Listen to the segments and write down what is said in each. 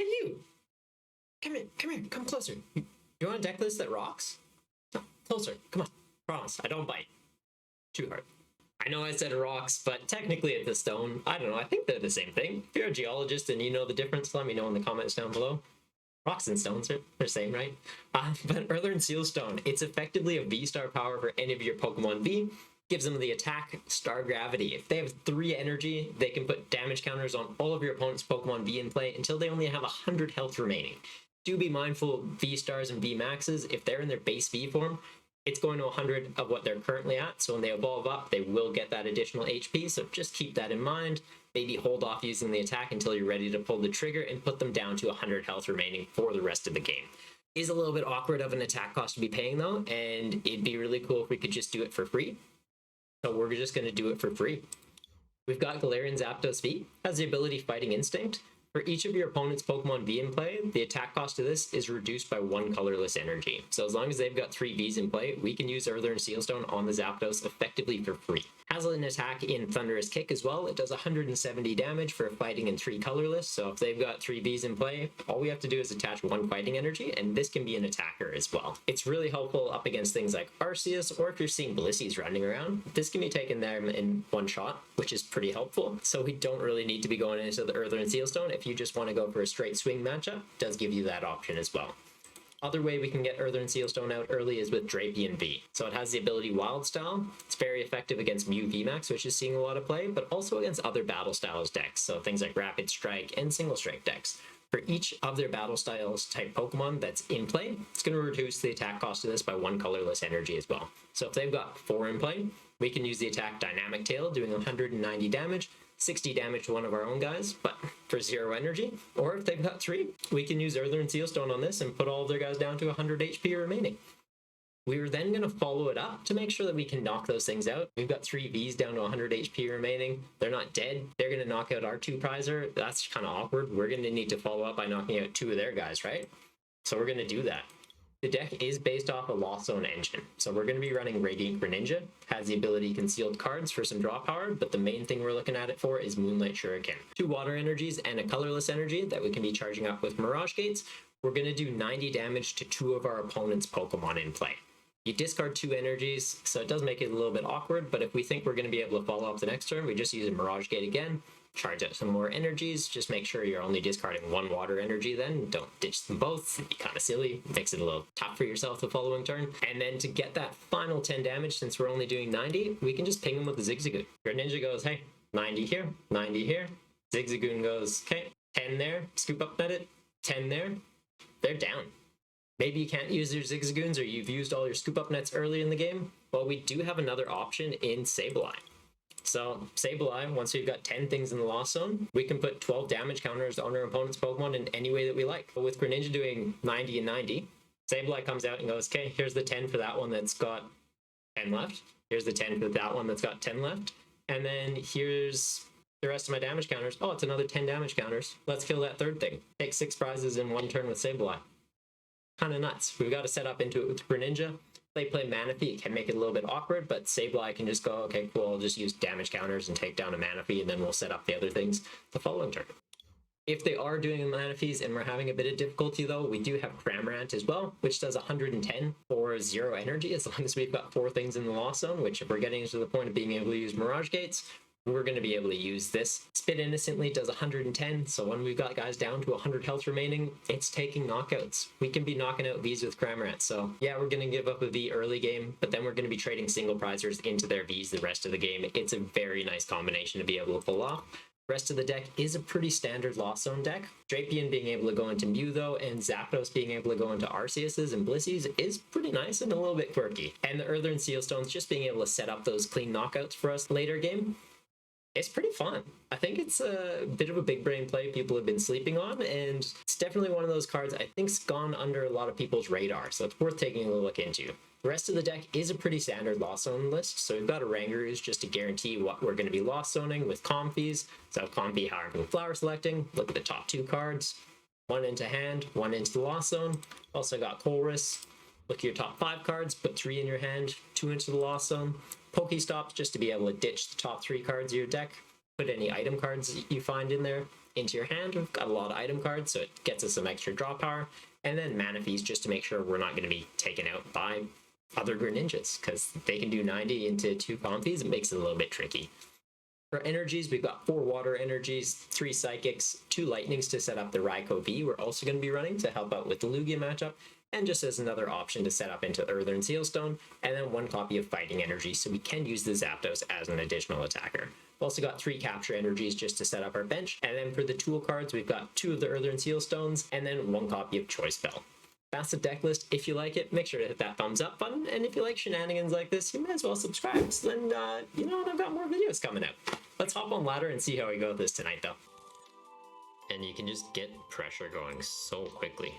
you! Come here, come closer. You want a deck list that rocks? No, closer, come on. Promise, I don't bite. Too hard. I know I said rocks, but technically it's a stone. I don't know, I think they're the same thing. If you're a geologist and you know the difference, let me know in the comments down below. Rocks and stones are the same, right? But Earthen Sealstone, it's effectively a V-Star power for any of your Pokemon V. Gives them the attack Star Gravity. If they have 3 energy, they can put damage counters on all of your opponent's Pokemon V in play until they only have 100 health remaining. Do be mindful, V-Stars and V-Maxes, if they're in their base V form, it's going to 100 of what they're currently at, so when they evolve up, they will get that additional HP, so just keep that in mind. Maybe hold off using the attack until you're ready to pull the trigger and put them down to 100 health remaining for the rest of the game. Is a little bit awkward of an attack cost to be paying though, and it'd be really cool if we could just do it for free. So we're just going to do it for free. We've got Galarian Zapdos V, has the ability Fighting Instinct. For each of your opponent's Pokemon V in play, the attack cost of this is reduced by 1 colorless energy. So as long as they've got 3 Vs in play, we can use Earthen Sealstone on the Zapdos effectively for free. Has an attack in Thunderous Kick as well. It does 170 damage for fighting in 3 colorless. So if they've got 3 Vs in play, all we have to do is attach 1 fighting energy, and this can be an attacker as well. It's really helpful up against things like Arceus, or if you're seeing Blissey's running around, this can be taken there in 1 shot, which is pretty helpful. So we don't really need to be going into the Earthen Sealstone. If you just want to go for a straight swing matchup, it does give you that option as well. Other way we can get Earthen Sealstone out early is with Drapion V. So it has the ability Wild Style. It's very effective against Mew VMAX, which is seeing a lot of play, but also against other Battle Styles decks, so things like Rapid Strike and Single Strike decks. For each of their Battle Styles type Pokemon that's in play, it's going to reduce the attack cost of this by 1 colorless energy as well. So if they've got 4 in play, we can use the attack Dynamic Tail, doing 190 damage, 60 damage to one of our own guys, but for 0 energy. Or if they've got 3, we can use Earthen Sealstone on this and put all of their guys down to 100 HP remaining. We are then going to follow it up to make sure that we can knock those things out. We've got 3 Vs down to 100 HP remaining. They're not dead. They're going to knock out our 2 Prizer. That's kind of awkward. We're going to need to follow up by knocking out 2 of their guys, right? So we're going to do that. The deck is based off a Lost Zone engine, so we're going to be running Radiant Greninja. Has the ability Concealed Cards for some draw power, but the main thing we're looking at it for is Moonlight Shuriken. 2 water energies and a colorless energy that we can be charging up with Mirage Gates. We're going to do 90 damage to 2 of our opponent's Pokemon in play. You discard 2 energies, so it does make it a little bit awkward, but if we think we're going to be able to follow up the next turn, we just use a Mirage Gate again, charge out some more energies, just make sure you're only discarding 1 water energy then, don't ditch them both, it'd be kind of silly, makes it a little tough for yourself the following turn. And then to get that final 10 damage, since we're only doing 90, we can just ping them with the Zigzagoon. Greninja goes, hey, 90 here, 90 here, Zigzagoon goes, okay, 10 there, Scoop Up Net it, 10 there, they're down. Maybe you can't use your Zigzagoons or you've used all your Scoop Up Nets early in the game. Well, we do have another option in Sableye. So Sableye, once we've got 10 things in the Lost Zone, we can put 12 damage counters on our opponent's Pokemon in any way that we like. But with Greninja doing 90 and 90, Sableye comes out and goes, okay, here's the 10 for that one that's got 10 left. Here's the 10 for that one that's got 10 left. And then here's the rest of my damage counters. Oh, it's another 10 damage counters. Let's kill that third thing. Take 6 prizes in 1 turn with Sableye. Kind of nuts. We've got to set up into it with Greninja. They play Manaphy, it can make it a little bit awkward, but Sableye can just go, okay, cool, I'll just use damage counters and take down a Manaphy, and then we'll set up the other things the following turn. If they are doing Manaphys and we're having a bit of difficulty though, we do have Cramorant as well, which does 110 for 0 energy, as long as we've got 4 things in the Lost Zone, which if we're getting to the point of being able to use Mirage Gates, we're going to be able to use this. Spit Innocently does 110, so when we've got guys down to 100 health remaining, it's taking knockouts. We can be knocking out Vs with Cramorant, so yeah, we're going to give up a V early game, but then we're going to be trading single prizers into their Vs the rest of the game. It's a very nice combination to be able to pull off. The rest of the deck is a pretty standard Lost Zone deck. Drapion being able to go into Mew though, and Zapdos being able to go into Arceus's and Blissey's is pretty nice and a little bit quirky. And the Earthen Sealstones just being able to set up those clean knockouts for us later game, it's pretty fun. I think it's a bit of a big brain play people have been sleeping on, and it's definitely one of those cards I think's gone under a lot of people's radar, so it's worth taking a look into. The rest of the deck is a pretty standard Lost Zone list, so we've got Oranguru's just to guarantee what we're going to be Lost Zoning with Comfeys. So Comfey, how I'm flower selecting, look at the top 2 cards, 1 into hand, 1 into the Lost Zone. Also got Colress, look at your top 5 cards, put 3 in your hand, 2 into the Lost Zone. PokéStops just to be able to ditch the top 3 cards of your deck, put any item cards you find in there. into your hand. We've got a lot of item cards, so it gets us some extra draw power. And then Manaphy's just to make sure we're not going to be taken out by other Greninjas, because they can do 90 into 2 Comfeys. It makes it a little bit tricky. For energies, we've got 4 water energies, 3 psychics, 2 lightnings to set up the Raikou V we're also going to be running to help out with the Lugia matchup, and just as another option to set up into Earthen Sealstone, and then 1 copy of fighting energy, so we can use the Zapdos as an additional attacker. We've also got 3 capture energies just to set up our bench, and then for the tool cards, we've got 2 of the Earthen Sealstones, and then 1 copy of Choice Belt. That's the deck list. If you like it, make sure to hit that thumbs up button, and if you like shenanigans like this, you might as well subscribe. So then, you know, I've got more videos coming out. Let's hop on ladder and see how we go with this tonight, though. And you can just get pressure going so quickly.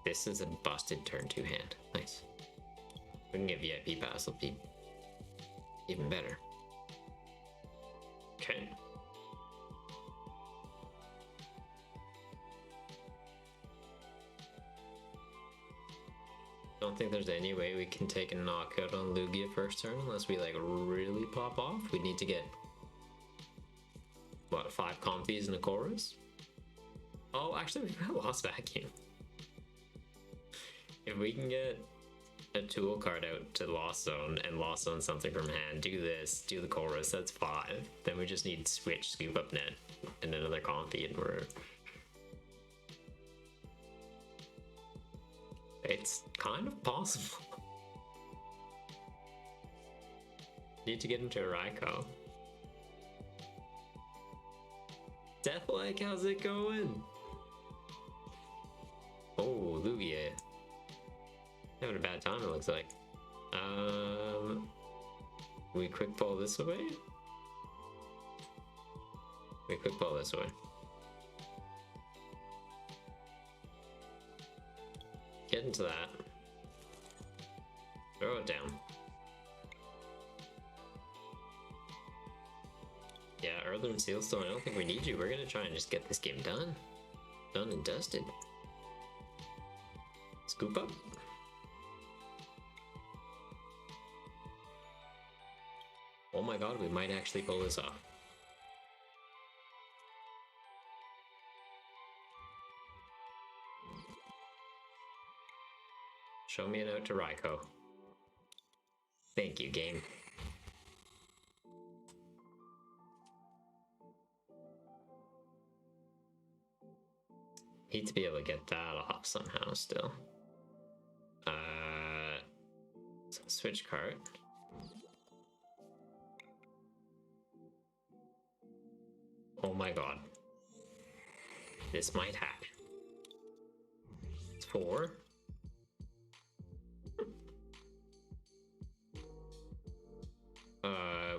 This is a busted turn 2 hand. Nice. We can get VIP pass, it'll be even better. Okay. Don't think there's any way we can take a knockout on Lugia first turn unless we like really pop off. We need to get what, 5 Comfeys and a Colress? Oh, actually we've got Lost Vacuum. If we can get a tool card out to Lost Zone and Lost Zone something from hand, do this, do the Colress, that's 5. Then we just need Switch, Scoop Up Net, and another Comfey, and we're... It's kind of possible. Need to get into a Raikou. Deathlike, how's it going? Oh, Lugia. Having a bad time, it looks like. We quick ball this way? We quick ball this way. Get into that. Throw it down. Yeah, Earthen Sealstone, I don't think we need you. We're gonna try and just get this game done. Done and dusted. Scoop up. Oh my god, we might actually pull this off. Show me a note to Raikou. Thank you, game. Need to be able to get that off somehow still. So switch cart. Oh my god. This might happen. It's 4.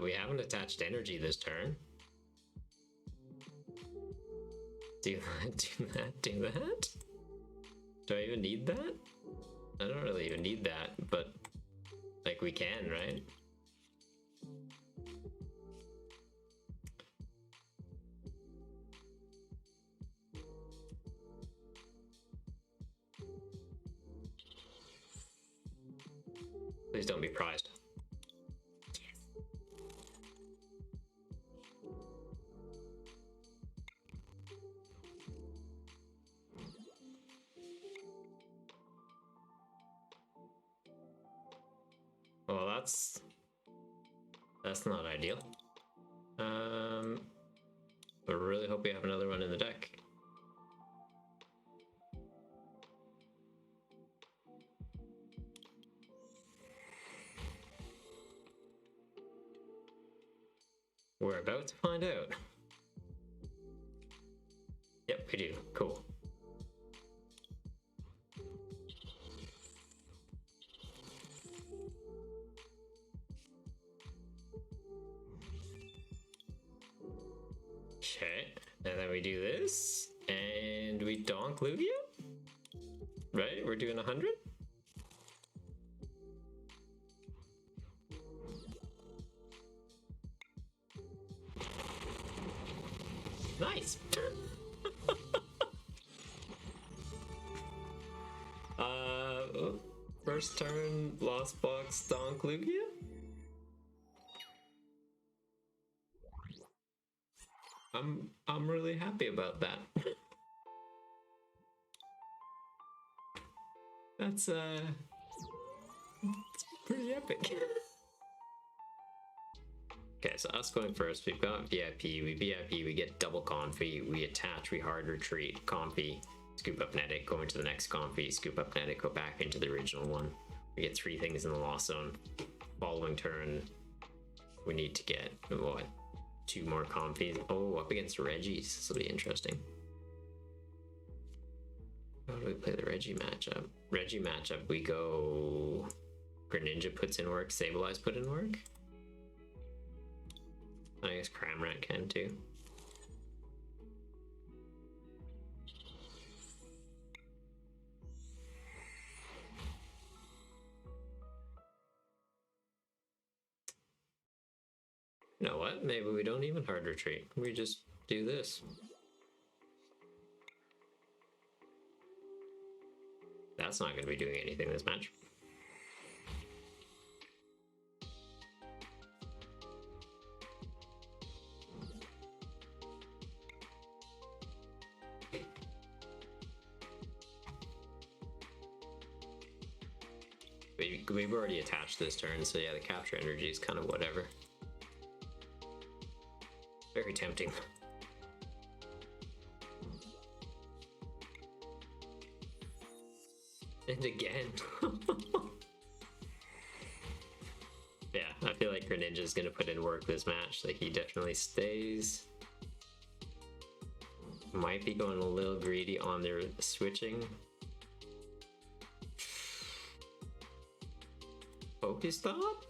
We haven't attached energy this turn. Do that, do that, do that? Do I even need that? I don't really even need that, but like we can, right? Please don't be prized. Well, that's not ideal. But really hope we have another one in the deck. We're about to find out. Yep, we do. Cool. Okay, and then we do this, and we donk Lugia? Right? We're doing 100? Nice! First turn, Lost Box, donk Lugia? I'm That's pretty epic. Okay, so us going first, we've got VIP, we VIP, we get double Comfey, we attach, we hard retreat, Comfey, Scoop Up Net it, go into the next Comfey, Scoop Up Net it, go back into the original one. We get 3 things in the Lost Zone. Following turn, we need to get, what, 2 more Comfeys. Oh, up against Regis, this will be interesting. How do we play the Reggie matchup? Reggie matchup, we go... Greninja puts in work, Sableye's put in work? I guess Cramorant can too. You know what? Maybe we don't even hard retreat. We just do this. That's not going to be doing anything this match. We've already attached this turn, so yeah, the capture energy is kind of whatever. Very tempting. And again. Yeah, I feel like Greninja's gonna put in work this match, like he definitely stays. Might be going a little greedy on their switching. PokéStop?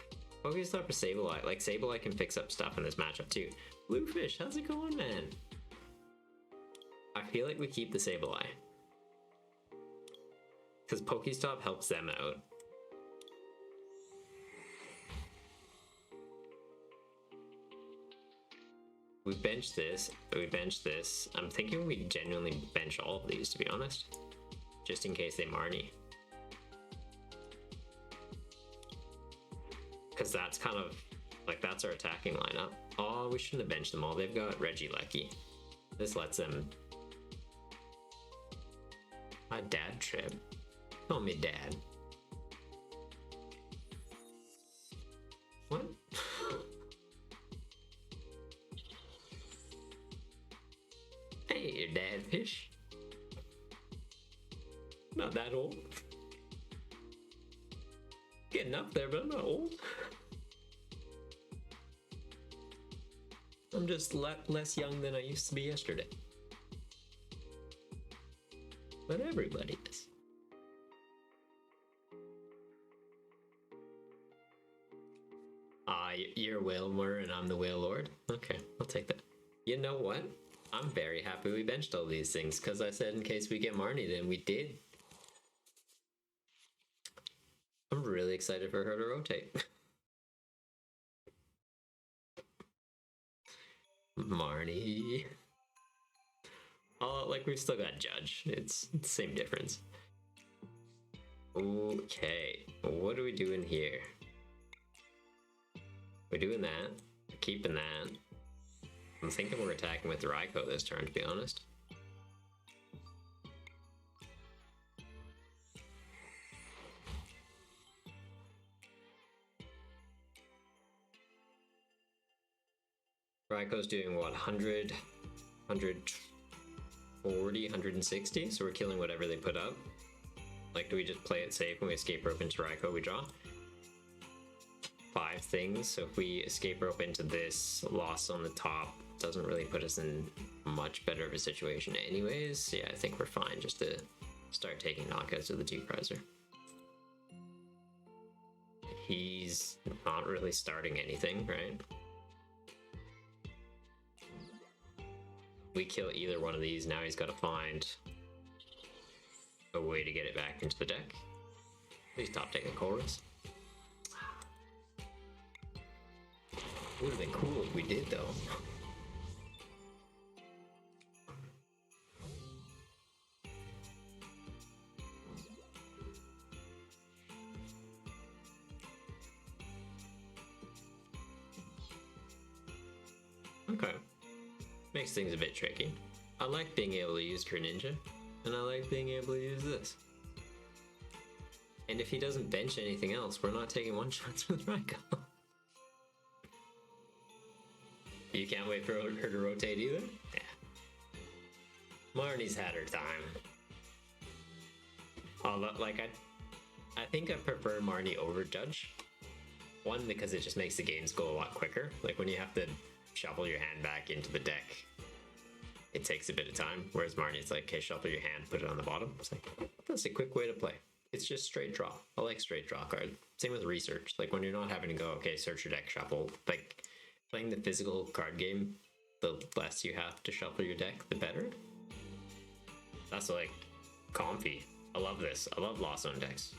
PokéStop or Sableye? Like, Sableye can fix up stuff in this matchup too. Bluefish, how's it going, man? I feel like we keep the Sableye. Because PokéStop helps them out. We bench this, we bench this. I'm thinking we genuinely bench all of these, to be honest. Just in case they Marnie. Because that's kind of, like, that's our attacking lineup. Oh, we shouldn't have benched them all. They've got Regigigas. This lets them... My dad trip. Call me dad. What? Hey, your dad fish. Not that old. Getting up there, but I'm not old. I'm just less young than I used to be yesterday. But everybody is. You're Whale Lord and I'm the Whale Lord? Okay, I'll take that. You know what? I'm very happy we benched all these things, because I said in case we get Marnie, and we did. I'm really excited for her to rotate. Marnie. Oh, like, we've still got Judge. It's the same difference. Okay, what are we doing here? We're doing that. We're keeping that. I'm thinking we're attacking with Raikou this turn, to be honest. Raikou's doing what, 100, 140, 160? So we're killing whatever they put up. Like, do we just play it safe when we escape rope into Raikou, we draw? 5 things, so if we escape rope into this, loss on the top doesn't really put us in much better of a situation anyways. Yeah, I think we're fine just to start taking knockouts of the 2-prizer. He's not really starting anything, right? We kill either one of these, now he's got to find a way to get it back into the deck. Please top take a Colress. Would have been cool if we did, though. Okay. Makes things a bit tricky. I like being able to use Greninja, and I like being able to use this. And if he doesn't bench anything else, we're not taking one shots with Raikou. You can't wait for her to rotate either? Yeah. Marnie's had her time. Although, like, I think I prefer Marnie over Judge. One, because it just makes the games go a lot quicker. Like, when you have to shuffle your hand back into the deck, it takes a bit of time. Whereas Marnie's like, okay, shuffle your hand, put it on the bottom. It's like, that's a quick way to play. It's just straight draw. I like straight draw card. Same with research. Like, when you're not having to go, okay, search your deck, shuffle. Like, playing the physical card game, the less you have to shuffle your deck, the better. That's like Comfey. I love this. I love Lost Zone decks.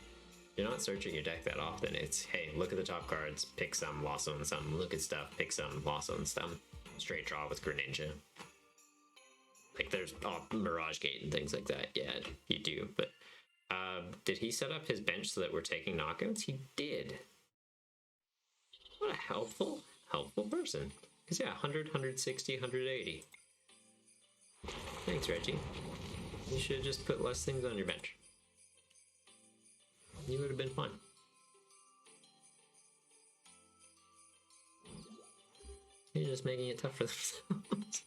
You're not searching your deck that often. It's, hey, look at the top cards, pick some, Lost Zone some, look at stuff, pick some, Lost Zone some. Straight draw with Greninja. Like, there's Mirage Gate and things like that. Yeah, you do. But did he set up his bench so that we're taking knockouts? He did. What a helpful person. Because, yeah, 100, 160, 180. Thanks, Reggie. You should have just put less things on your bench. You would have been fine. You're just making it tough for themselves.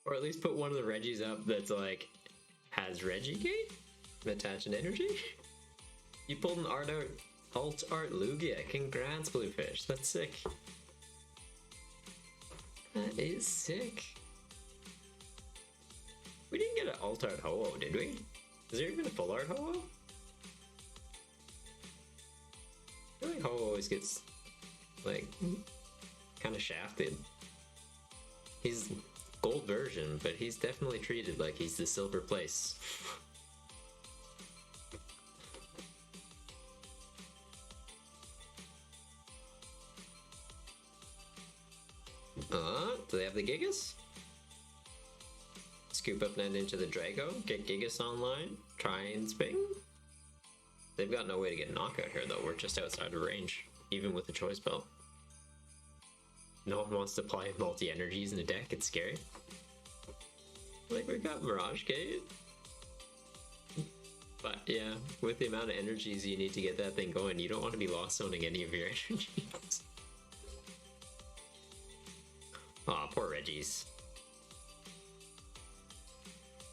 Or at least put one of the Reggies up that's like, has Regigate? Attach an energy? You pulled an alt art Lugia. Congrats, Bluefish. That's sick. That is sick. We didn't get an alt art Ho-Oh, did we? Is there even a full art Ho-Oh? I feel like Ho-Oh always gets, like, kind of shafted. He's gold version, but he's definitely treated like he's the silver place. Do they have the Gigas? Scoop Up Net into the Drago, get Gigas online, try and sping? They've got no way to get a knockout here though, we're just outside of range, even with the Choice Belt. No one wants to play multi-energies in the deck, it's scary. Like, we got Mirage Gate. But yeah, with the amount of energies you need to get that thing going, you don't want to be lost zoning any of your energies. Aw, poor Reggie's.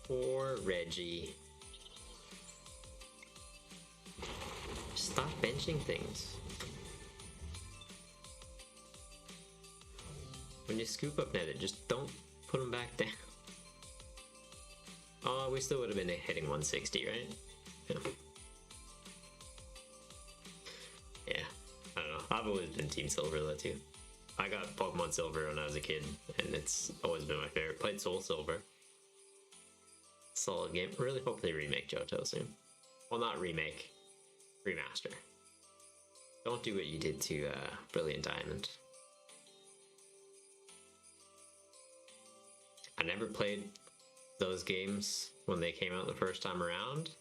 Poor Reggie. Stop benching things. When you scoop up net it, just don't put them back down. Oh, we still would have been hitting 160, right? Yeah. Yeah, I don't know. I've always been Team Silver though too. I got Pokemon Silver when I was a kid, and it's always been my favorite. Played Soul Silver. Solid game. Really hope they remake Johto soon. Well, not remake. Remaster. Don't do what you did to Brilliant Diamond. I never played those games when they came out the first time around.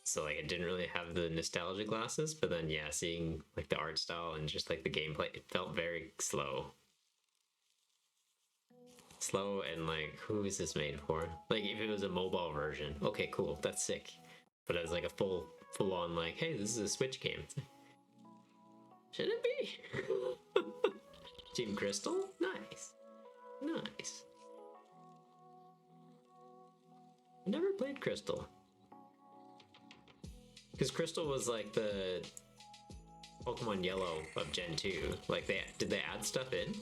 So like, it didn't really have the nostalgia glasses, but then yeah, seeing like the art style and just like the gameplay, it felt very slow. Slow and like, who is this made for? Like, if it was a mobile version, okay, cool, that's sick. But as like a full on like, hey, this is a Switch game. Should it be? Team Crystal? Nice. Nice. I never played Crystal. Because Crystal was like the Pokemon Yellow of Gen 2. Like, did they add stuff in?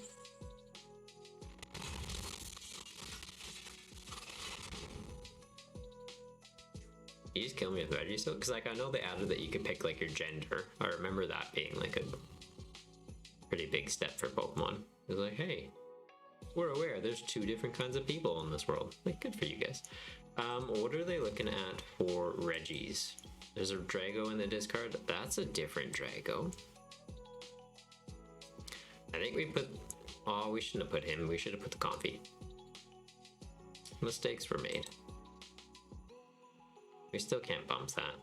You just kill me with Regigigas, because like, I know they added that you could pick like your gender. I remember that being like a pretty big step for Pokemon. It was like, hey, we're aware there's 2 different kinds of people in this world. Like, good for you guys. What are they looking at for Reggies? There's a Drago in the discard. That's a different Drago. I think we put... Oh, we shouldn't have put him. We should have put the Comfey. Mistakes were made. We still can't bump that.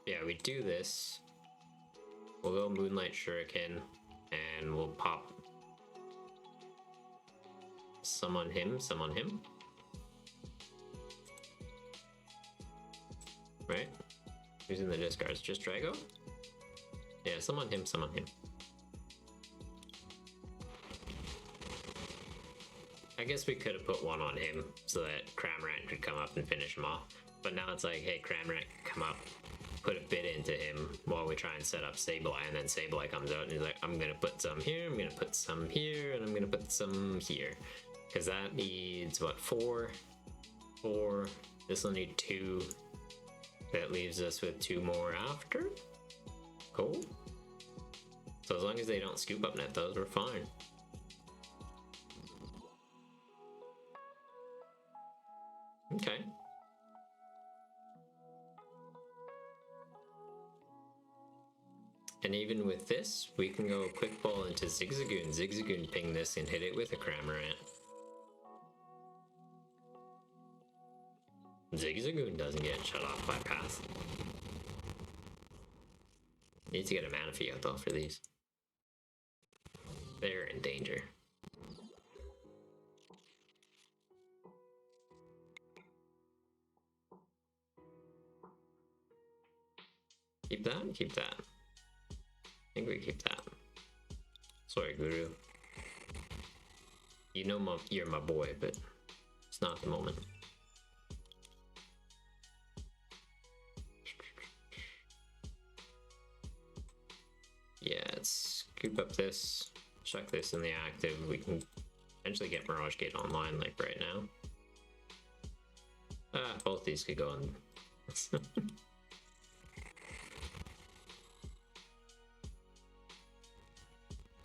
Yeah, we do this. We'll go Moonlight Shuriken, and we'll pop Some on him, some on him. Right? Who's in the discards? Just Drago? Yeah, some on him, some on him. I guess we could have put one on him so that Cramorant could come up and finish him off. But now it's like, hey, Cramorant can come up, put a bit into him while we try and set up Sableye, and then Sableye comes out and he's like, I'm gonna put some here, I'm gonna put some here, and I'm gonna put some here. Because that needs, what, 4? 4. This will need 2. That leaves us with 2 more after. Cool. So as long as they don't scoop up net those, we're fine. Okay. And even with this, we can go quick ball into Zigzagoon. Zigzagoon ping this and hit it with a Cramorant. Zigzagoon doesn't get shut off by path. Need to get a Manaphy out though for these. They're in danger. Keep that, keep that. I think we keep that. Sorry, Guru. You know you're my boy, but it's not the moment. Yeah, let's scoop up this, chuck this in the active. We can potentially get Mirage Gate online like right now. Ah, both these could go in.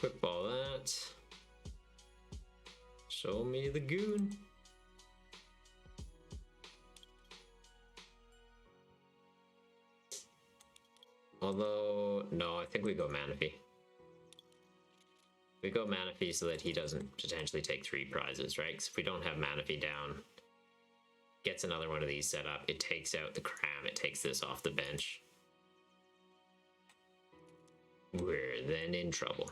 Quick ball that. Show me the goon. Although, no, I think we go Manaphy. We go Manaphy so that he doesn't potentially take 3 prizes, right? Because if we don't have Manaphy down, gets another one of these set up, it takes out the Cram, it takes this off the bench. We're then in trouble.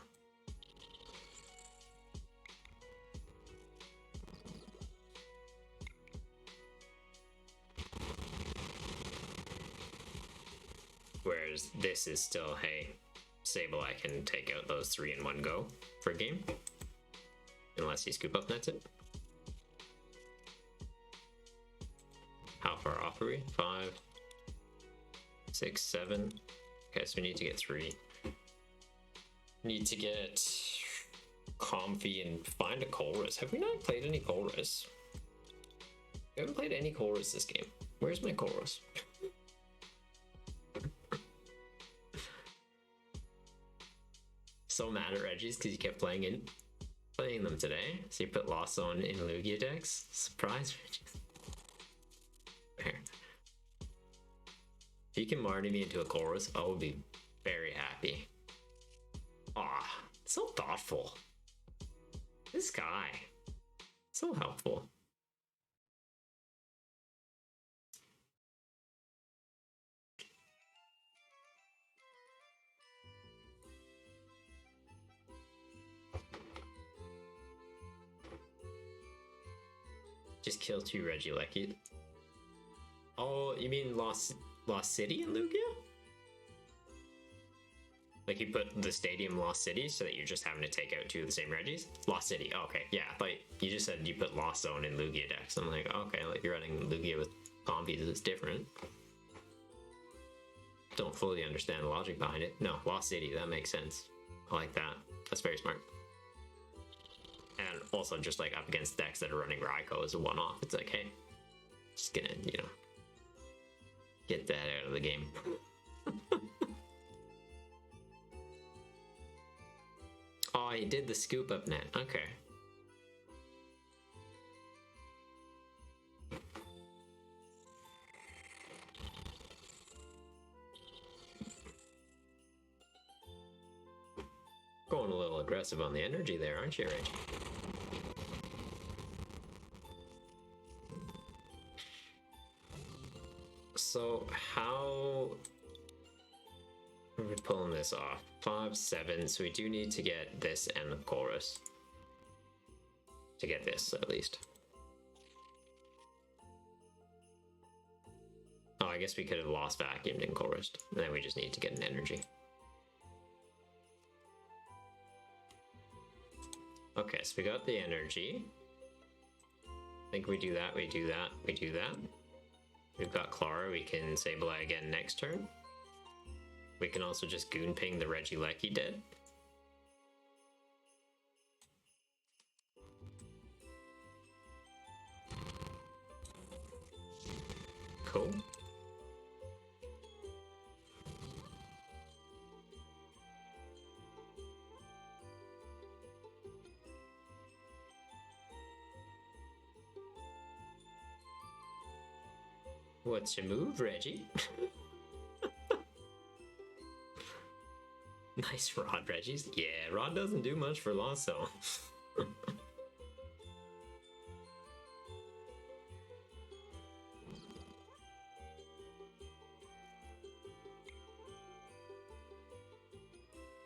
Whereas this is still, hey, Sableye can take out those 3 in one go for a game. Unless he scoop up nets it. How far off are we? 5, 6, 7. Okay, so we need to get 3. Need to get Comfey and find a Colress. Have we not played any Colress? We haven't played any Colress this game. Where's my Colress? So mad at Reggie's because he kept playing them today. So you put Lost Zone in Lugia decks. Surprise, Reggie's. There. If you can Marty me into a Colress, I will be very happy. Aw, so thoughtful. This guy. So helpful. Just kill 2 Regigigas. Oh, you mean Lost City in Lugia? Like you put the stadium Lost City so that you're just having to take out 2 of the same Regis? Lost City, oh, okay, yeah, but you just said you put Lost Zone in Lugia decks. I'm like, okay, like you're running Lugia with Comfeys, it's different. Don't fully understand the logic behind it. No, Lost City, that makes sense. I like that. That's very smart. And also just like up against decks that are running Raikou as a one-off, it's like, hey, just gonna, you know, get that out of the game. Oh, he did the scoop up net, okay. Going a little aggressive on the energy there, aren't you, Rich? So how are we pulling this off? 5, 7, so we do need to get this and the Colress. to get this at least. Oh, I guess we could have lost vacuumed in Colress, and then we just need to get an energy. Okay, so we got the energy. I think we do that, we do that, we do that. We've got Klara, we can Sableye again next turn. We can also just Goon Ping the Regigigas dead. Cool. What's your move, Reggie? Nice Rod, Reggie's. Yeah, Rod doesn't do much for loss, though.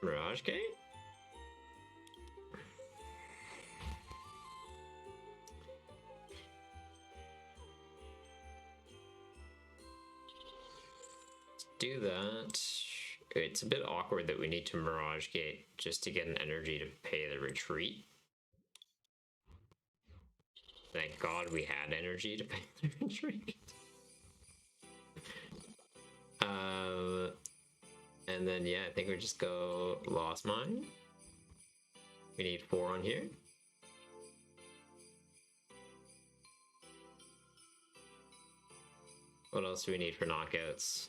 Mirage Gate? Do that. It's a bit awkward that we need to Mirage Gate just to get an energy to pay the retreat. Thank God we had energy to pay the retreat. And then yeah, I think we just go Lost Mine. We need 4 on here. What else do we need for knockouts?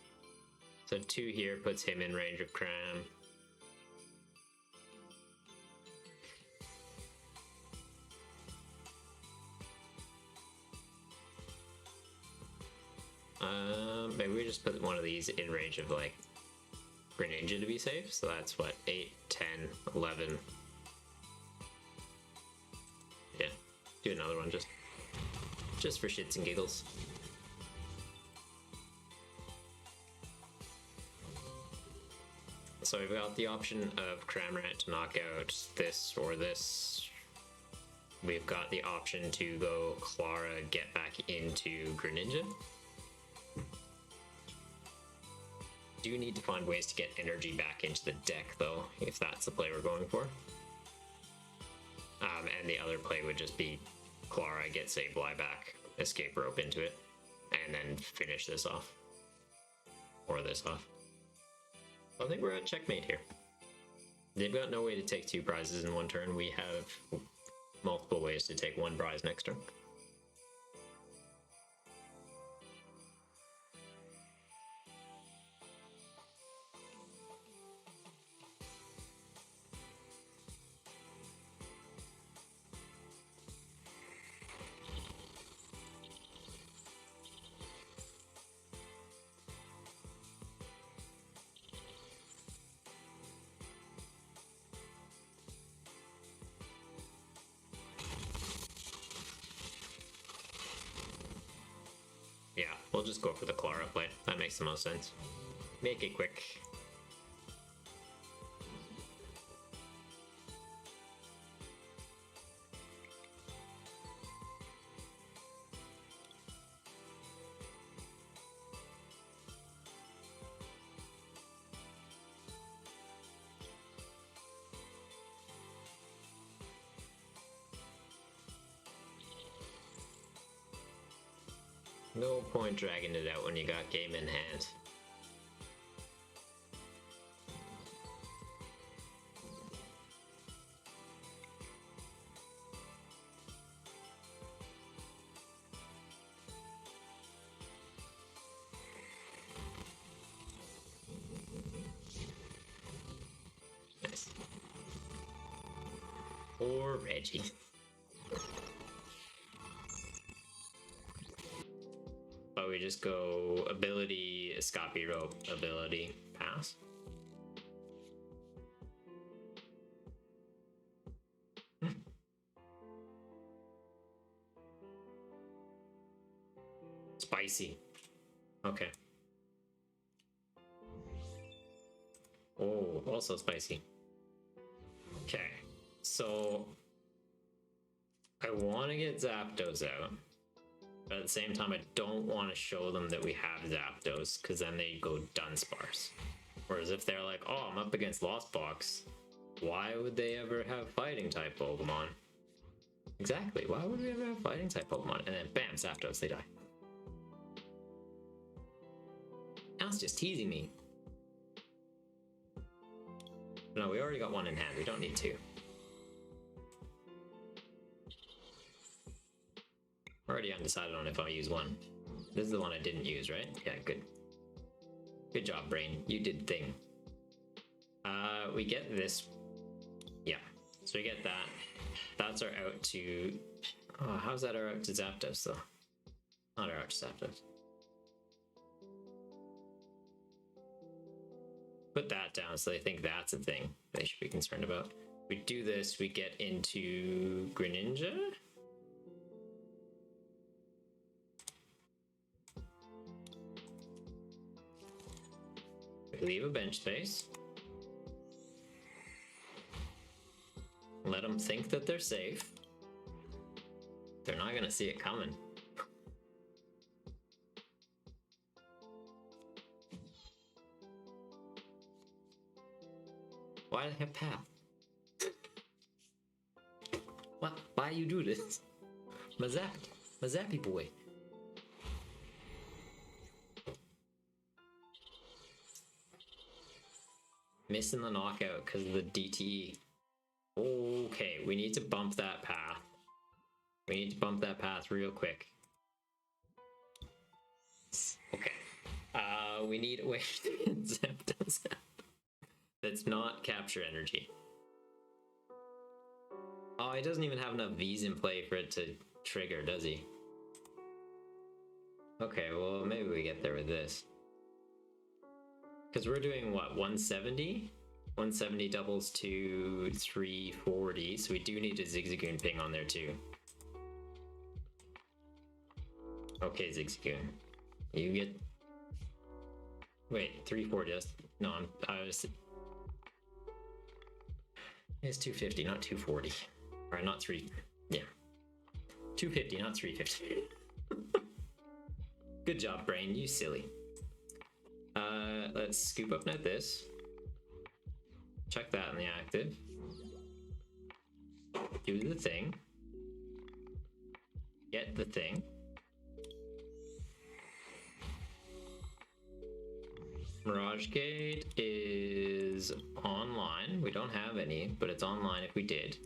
So 2 here puts him in range of Cram. Maybe we just put one of these in range of like Greninja to be safe. So that's what, 8, 10, 11. Yeah, do another one just for shits and giggles. So we've got the option of Cramorant to knock out this or this. We've got the option to go Klara, get back into Greninja. Do need to find ways to get energy back into the deck though, if that's the play we're going for. And the other play would just be Klara, get Sableye back, escape rope into it, and then finish this off. Or this off. I think we're at checkmate here. They've got no way to take 2 prizes in one turn. We have multiple ways to take 1 prize next turn. Yeah, we'll just go for the Klara play. That makes the most sense. Make it quick. No point dragging it out when you got game in hand. Nice. Poor Reggie. We just go ability, Escape Rope, ability, pass. Spicy. Okay. Oh, also spicy. Okay, so I want to get Zapdos out, but at the same time, I don't want to show them that we have Zapdos, because then they go Dunsparce. Whereas if they're like, oh, I'm up against Lost Box, why would they ever have fighting type Pokemon? Exactly, why would we ever have fighting type Pokemon? And then bam, Zapdos, they die. Now it's just teasing me. No, we already got one in hand, we don't need two. Already undecided on if I'll use one. This is the one I didn't use, right? Yeah, good. Good job, brain. You did thing. We get this. Yeah. So we get that. That's our out to... Oh, how's that our out to Zapdos, though? Not our out to Zapdos. Put that down so they think that's a thing they should be concerned about. We do this, we get into Greninja? Leave a bench space. Let them think that they're safe. They're not gonna see it coming. Why do they have path? What? Why you do this? Mazappy boy. Missing the knockout because of the DTE. Okay, we need to bump that path. We need to bump that path real quick. Okay. We need a way to get Zapdos that's not capture energy. Oh, he doesn't even have enough V's in play for it to trigger, does he? Okay, well, maybe we get there with this. Because we're doing, what, 170? 170 doubles to 340, so we do need a Zigzagoon ping on there too. Okay, Zigzagoon. You get... Wait, 340, that's... No, I was... It's 250, not 240. Or not 3... Yeah. 250, not 350. Good job, brain, you silly. Let's Scoop Up Net this. Check that in the active. Do the thing. Get the thing. Mirage Gate is online. We don't have any, but it's online if we did.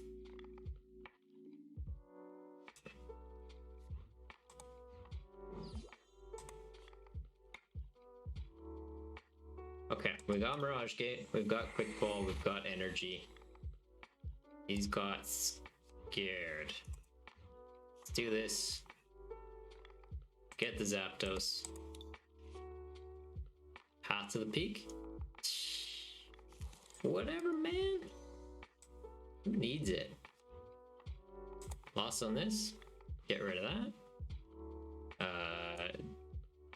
Okay, we got Mirage Gate, we've got Quick Ball, we've got Energy. He's got Scared. Let's do this. Get the Zapdos. Path to the peak. Whatever, man. Who needs it? Lost on this. Get rid of that.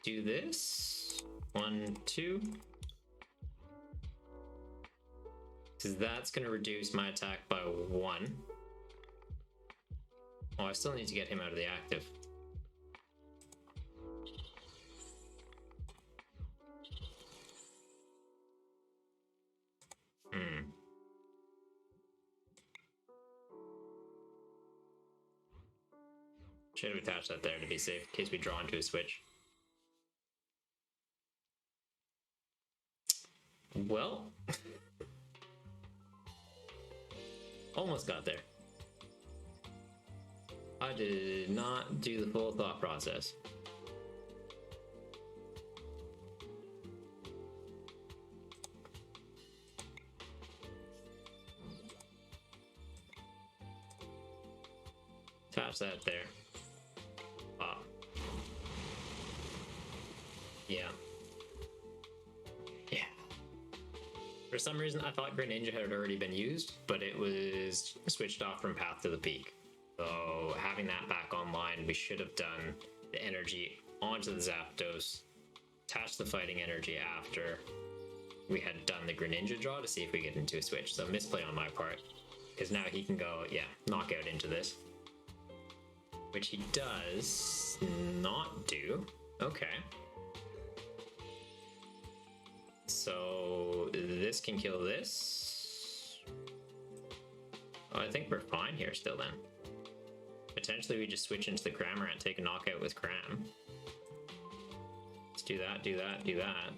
Do this. 1, 2. Because that's going to reduce my attack by 1. Oh, I still need to get him out of the active. Should have attached that there to be safe in case we draw into a switch. Well, almost got there. I did not do the full thought process. Attach that there. Yeah. Yeah. For some reason, I thought Greninja had already been used, but it was switched off from Path to the Peak. So having that back online, we should have done the energy onto the Zapdos, attached the fighting energy after we had done the Greninja draw to see if we get into a switch. So misplay on my part, because now he can go, yeah, knock out into this. which he does not do. Okay. So this can kill this. Oh, I think we're fine here still then. Potentially we just switch into the Cramorant, take a knockout with Cram. Let's do that, do that, do that.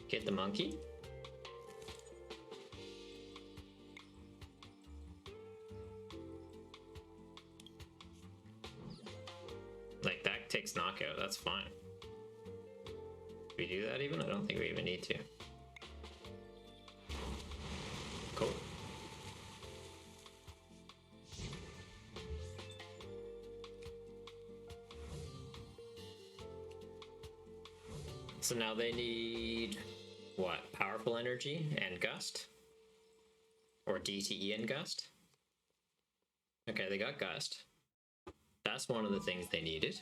Get the monkey. Like, that takes knockout, that's fine. Do we do that even? I don't think we even need to. Cool. So now they need, what, powerful energy and gust? Or DTE and gust? Okay, they got gust. That's one of the things they needed.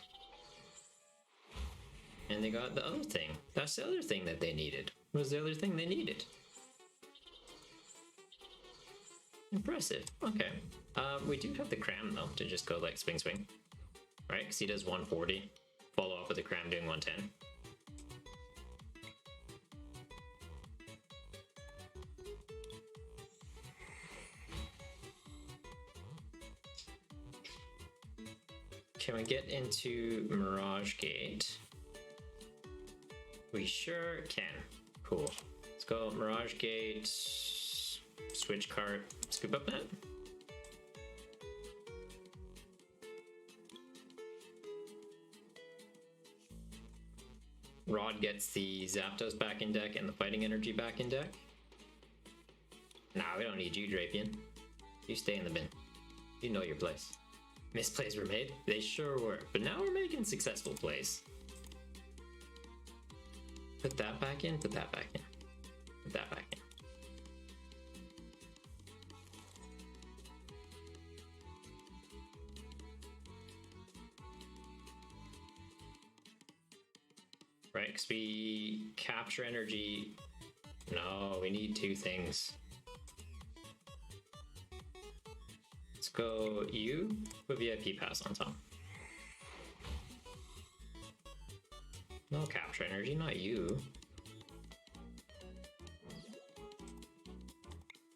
And they got the other thing. That's the other thing that they needed. What was the other thing they needed? Impressive. Okay. We do have the Cram though, to just go like swing swing. Right? Because he does 140. Follow up with the Cram doing 110. Can we get into Mirage Gate? We sure can. Cool. Let's go Mirage Gate, Switch Cart, Scoop Up Net. Rod gets the Zapdos back in deck and the Fighting Energy back in deck. Nah, we don't need you, Drapion. You stay in the bin. You know your place. Misplays were made? They sure were, but now we're making successful plays. Put that back in, put that back in. Put that back in. Right, because we capture energy. No, we need two things. Let's go you with VIP pass on top. No capture energy, not you.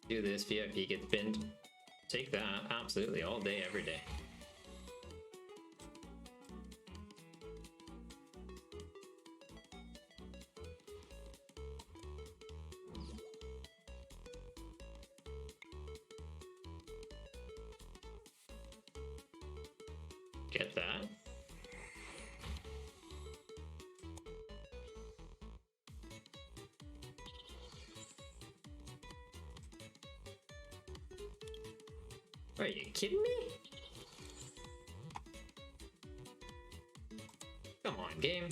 Do this, VIP gets binned. Take that, absolutely, all day, every day. Get that. Are you kidding me? Come on, game.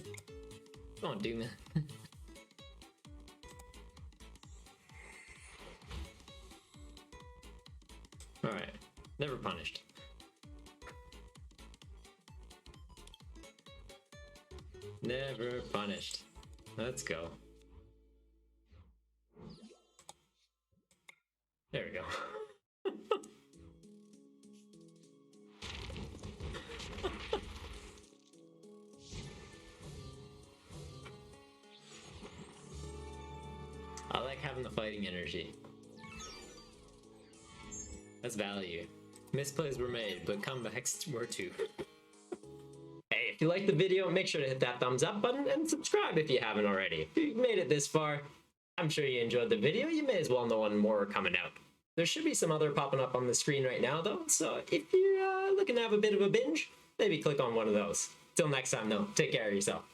Don't do me. Alright, never punished. Never punished. Let's go. There we go. I like having the fighting energy. That's value. Misplays were made, but comebacks were too. If you liked the video, make sure to hit that thumbs up button and subscribe if you haven't already. If you made it this far, I'm sure you enjoyed the video. You may as well know when more are coming out. There should be some other popping up on the screen right now though, so if you're looking to have a bit of a binge, maybe click on one of those. Till next time though, take care of yourself.